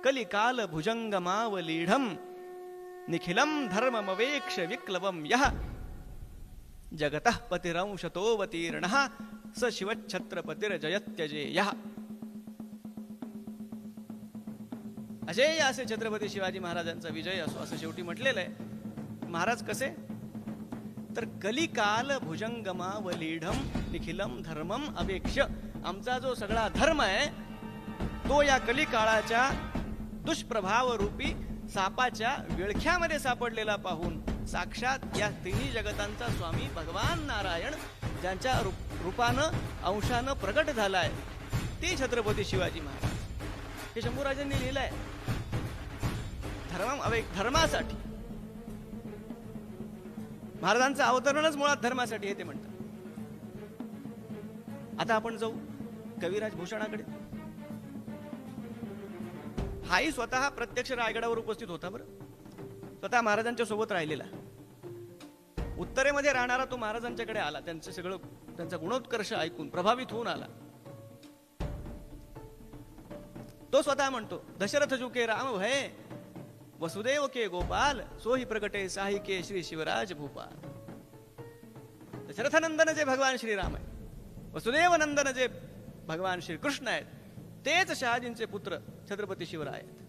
कलिकाल भुजंगमावलीढम निखिलम धर्ममवेक्ष विक्लवम यः जगतः पतिरंशतोऽवतीर्णः स शिवच्छत्रपतिर्जयत्यजेयः. अजय असे छत्रपती शिवाजी महाराजांचा विजय असो असं शेवटी म्हटलेलं आहे. महाराज कसे तर कलिकाल भुजंगमावलीढम निखिलम धर्मम अवेक्ष. आमचा जो सगळा धर्म आहे तो या कलिकाळाच्या दुष्प्रभाव रूपी सापाच्या विळख्यामध्ये सापडलेला पाहून साक्षात या तिन्ही जगतांचा स्वामी भगवान नारायण ज्यांच्या रूपानं अंशानं प्रकट झालाय ते छत्रपती शिवाजी महाराज. हे शंभूराजांनी लिहिलंय धर्मासाठी. महाराजांचं अवतरणच मुळात धर्मासाठी हे ते म्हणतात. आता आपण जाऊ कविराज भूषणाकडे. हाही स्वतः प्रत्यक्ष रायगडावर उपस्थित होता. बरं, स्वतः महाराजांच्या सोबत राहिलेला. उत्तरेमध्ये राहणारा तो महाराजांच्याकडे आला. त्यांचं सगळं त्यांचा गुणोत्कर्ष ऐकून प्रभावित होऊन आला. तो स्वतः म्हणतो दशरथ जुके राम भय वसुदेव के गोपाल सोही प्रगटे साही के श्री शिवराज भूपाल. दशरथनंदन जे भगवान श्रीराम आहे, वसुदेव नंदन जे भगवान श्री कृष्ण आहेत, तेच शहाजींचे पुत्र छत्रपती शिवराय आहेत.